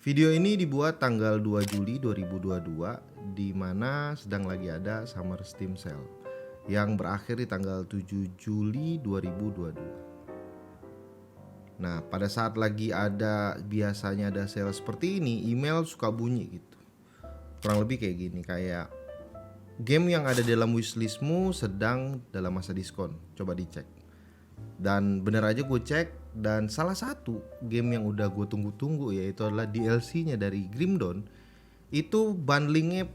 Video ini dibuat tanggal 2 Juli 2022 di mana sedang lagi ada Summer Steam Sale yang berakhir di tanggal 7 Juli 2022. Nah, pada saat lagi ada biasanya ada sale seperti ini, email suka bunyi gitu. Kurang lebih kayak gini, kayak game yang ada dalam wishlistmu sedang dalam masa diskon. Coba dicek. Dan bener aja gue cek, dan salah satu game yang udah gue tunggu-tunggu yaitu adalah DLC-nya dari Grim Dawn. Itu bundlingnya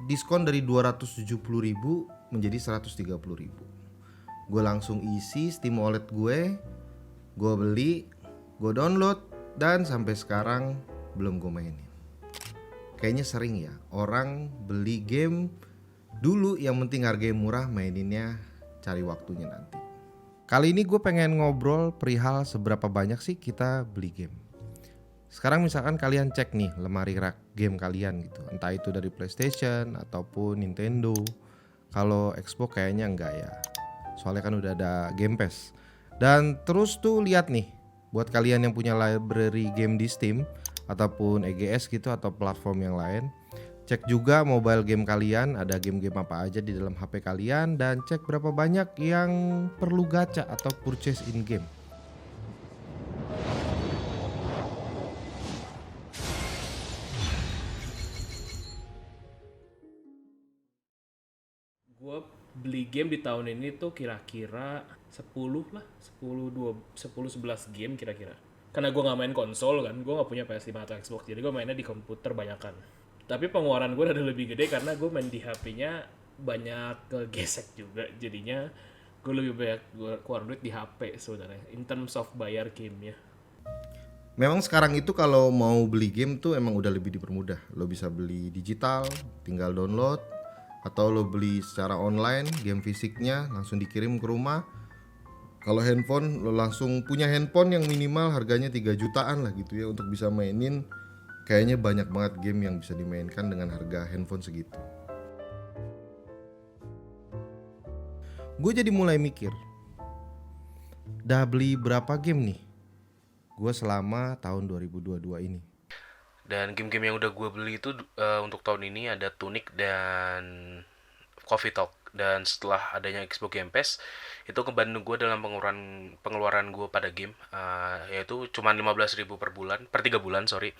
diskon dari 270.000 menjadi 130.000. Gue langsung isi Steam Wallet gue beli, gue download, dan sampai sekarang belum gue mainin. Kayaknya sering ya orang beli game dulu yang penting harganya murah, maininnya cari waktunya nanti. Kali ini gue pengen ngobrol perihal seberapa banyak sih kita beli game. Sekarang misalkan kalian cek nih lemari rak game kalian gitu, entah itu dari PlayStation ataupun Nintendo. Kalau Xbox kayaknya enggak ya, soalnya kan udah ada Game Pass. Dan terus tuh lihat nih, buat kalian yang punya library game di Steam ataupun EGS gitu atau platform yang lain, cek juga mobile game kalian, ada game-game apa aja di dalam HP kalian, dan cek berapa banyak yang perlu gacha atau purchase in game. Gue beli game di tahun ini tuh kira-kira 10 lah, 11 game kira-kira. Karena gue nggak main konsol kan, gue nggak punya PS5 atau Xbox, jadi gue mainnya di komputer banyakan. Tapi pengeluaran gue udah lebih gede karena gue main di HP-nya banyak kegesek juga, jadinya gue lebih banyak gue keluar duit di HP sebenarnya. In terms of bayar gamenya. Memang sekarang itu kalau mau beli game tuh emang udah lebih dipermudah. Lo bisa beli digital, tinggal download, atau lo beli secara online, game fisiknya langsung dikirim ke rumah. Kalau handphone, lo langsung punya handphone yang minimal harganya 3 jutaan lah gitu ya untuk bisa mainin. Kayaknya banyak banget game yang bisa dimainkan dengan harga handphone segitu. Gue jadi mulai mikir, dah beli berapa game nih gue selama tahun 2022 ini. Dan game-game yang udah gue beli itu untuk tahun ini ada Tunic dan Coffee Talk. Dan setelah adanya Xbox Game Pass, itu kebantu gue dalam pengeluaran gue pada game, yaitu cuma 15.000 per bulan, per 3 bulan sorry.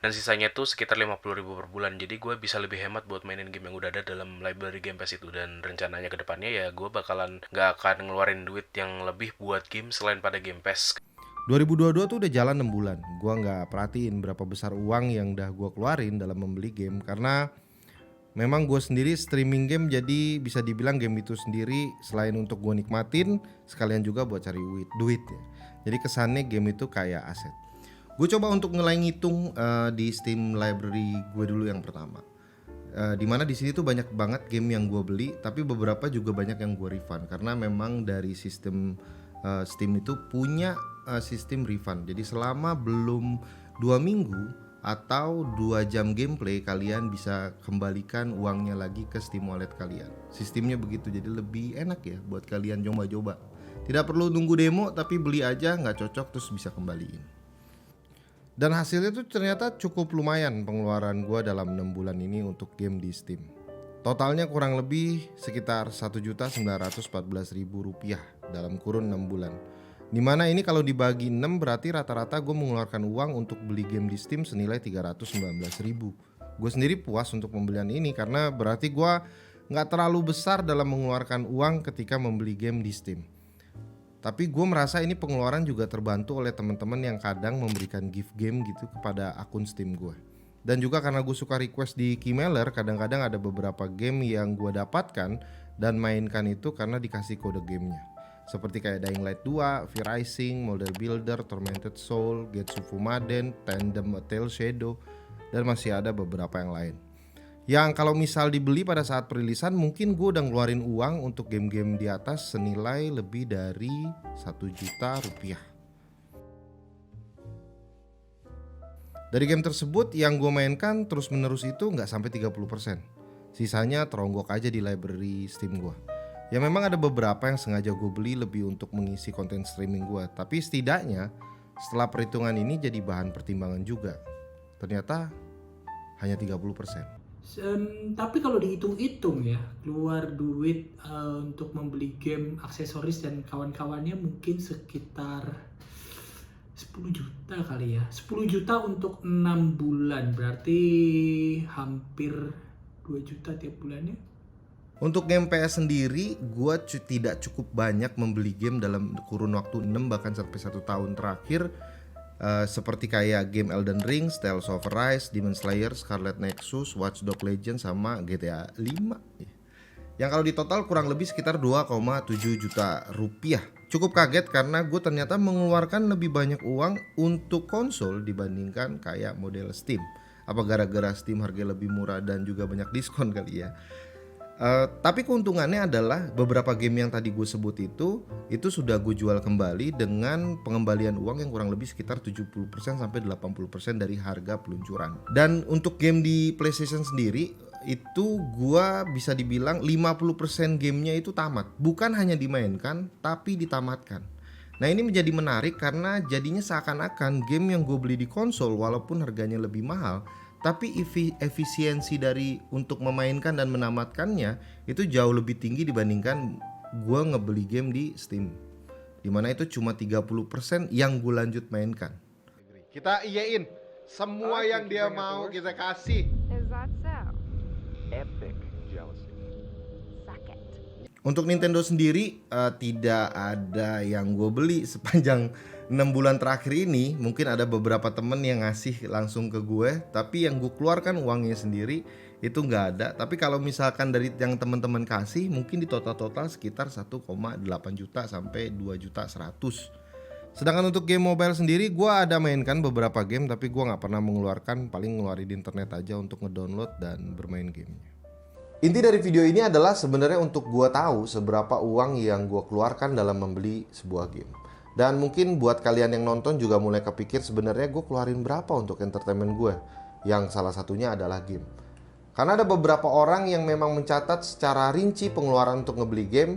Dan sisanya itu sekitar 50.000 per bulan. Jadi gue bisa lebih hemat buat mainin game yang udah ada dalam library Game Pass itu. Dan rencananya kedepannya ya gue bakalan gak akan ngeluarin duit yang lebih buat game selain pada Game Pass. 2022 tuh udah jalan 6 bulan. Gua nggak perhatiin berapa besar uang yang udah gua keluarin dalam membeli game, karena memang gue sendiri streaming game, jadi bisa dibilang game itu sendiri selain untuk gue nikmatin, sekalian juga buat cari duit ya. Jadi kesannya game itu kayak aset. Gue coba untuk ngitung di Steam library gue dulu yang pertama. Dimana di sini tuh banyak banget game yang gue beli, tapi beberapa juga banyak yang gue refund karena memang dari sistem Steam itu punya sistem refund. Jadi selama belum 2 minggu atau 2 jam gameplay, kalian bisa kembalikan uangnya lagi ke Steam Wallet kalian. Sistemnya begitu, jadi lebih enak ya buat kalian coba-coba. Tidak perlu nunggu demo, tapi beli aja, nggak cocok terus bisa kembaliin. Dan hasilnya tuh ternyata cukup lumayan pengeluaran gue dalam 6 bulan ini untuk game di Steam. Totalnya kurang lebih sekitar Rp1.914.000 dalam kurun 6 bulan. Dimana ini kalau dibagi 6 berarti rata-rata gue mengeluarkan uang untuk beli game di Steam senilai 319.000. Gue sendiri puas untuk pembelian ini karena berarti gue gak terlalu besar dalam mengeluarkan uang ketika membeli game di Steam. Tapi gue merasa ini pengeluaran juga terbantu oleh teman-teman yang kadang memberikan gift game gitu kepada akun Steam gue. Dan juga karena gue suka request di Keymailer, kadang-kadang ada beberapa game yang gue dapatkan dan mainkan itu karena dikasih kode gamenya. Seperti kayak Dying Light 2, Fear Rising, Molder Builder, Tormented Soul, Getsu Fumaden, Tandem A Tale Shadow, dan masih ada beberapa yang lain. Yang kalau misal dibeli pada saat perilisan, mungkin gue udah ngeluarin uang untuk game-game di atas senilai lebih dari 1 juta rupiah. Dari game tersebut yang gue mainkan terus menerus itu gak sampai 30%. Sisanya teronggok aja di library Steam gue. Ya memang ada beberapa yang sengaja gue beli lebih untuk mengisi konten streaming gue, tapi setidaknya setelah perhitungan ini jadi bahan pertimbangan juga. ternyata hanya 30%. Tapi kalau dihitung-hitung ya, keluar duit untuk membeli game, aksesoris dan kawan-kawannya mungkin sekitar 10 juta kali ya. 10 juta untuk 6 bulan, berarti hampir 2 juta tiap bulannya. Untuk game PS sendiri, gue tidak cukup banyak membeli game dalam kurun waktu 6 bahkan sampai 1 tahun terakhir. Seperti kayak game Elden Ring, Tales of Arise, Demon Slayer, Scarlet Nexus, Watch Dogs Legion, sama GTA 5. Yang kalau di total kurang lebih sekitar 2,7 juta rupiah. Cukup kaget karena gue ternyata mengeluarkan lebih banyak uang untuk konsol dibandingkan kayak model Steam. Apa gara-gara Steam harga lebih murah dan juga banyak diskon kali ya. Tapi keuntungannya adalah beberapa game yang tadi gue sebut itu sudah gue jual kembali dengan pengembalian uang yang kurang lebih sekitar 70% sampai 80% dari harga peluncuran. Dan untuk game di PlayStation sendiri itu gue bisa dibilang 50% gamenya itu tamat. Bukan hanya dimainkan tapi ditamatkan. Nah ini menjadi menarik karena jadinya seakan-akan game yang gue beli di konsol walaupun harganya lebih mahal, tapi efisiensi dari untuk memainkan dan menamatkannya itu jauh lebih tinggi dibandingkan gue ngebeli game di Steam, dimana itu cuma 30% yang gue lanjut mainkan. Kita iyain semua yang dia mau kita kasih. Is that so? Epic jealousy. Suck it. Untuk Nintendo sendiri tidak ada yang gue beli sepanjang 6 bulan terakhir ini. Mungkin ada beberapa temen yang ngasih langsung ke gue, tapi yang gue keluarkan uangnya sendiri itu nggak ada. Tapi kalau misalkan dari yang teman-teman kasih, mungkin di total sekitar 1,8 juta sampai 2 juta 100. Sedangkan untuk game mobile sendiri, gue ada mainkan beberapa game, tapi gue nggak pernah mengeluarkan, paling ngeluarin di internet aja untuk ngedownload dan bermain gamenya. Inti dari video ini adalah sebenarnya untuk gue tahu seberapa uang yang gue keluarkan dalam membeli sebuah game. Dan mungkin buat kalian yang nonton juga mulai kepikir sebenarnya gue keluarin berapa untuk entertainment gue, yang salah satunya adalah game. Karena ada beberapa orang yang memang mencatat secara rinci pengeluaran untuk ngebeli game,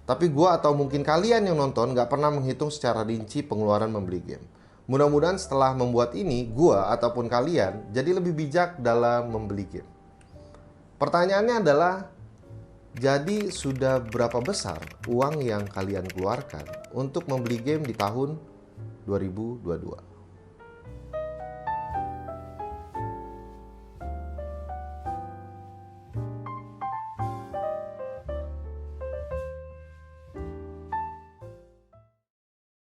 tapi gue atau mungkin kalian yang nonton gak pernah menghitung secara rinci pengeluaran membeli game. Mudah-mudahan setelah membuat ini, gue ataupun kalian jadi lebih bijak dalam membeli game. Pertanyaannya adalah, jadi sudah berapa besar uang yang kalian keluarkan untuk membeli game di tahun 2022?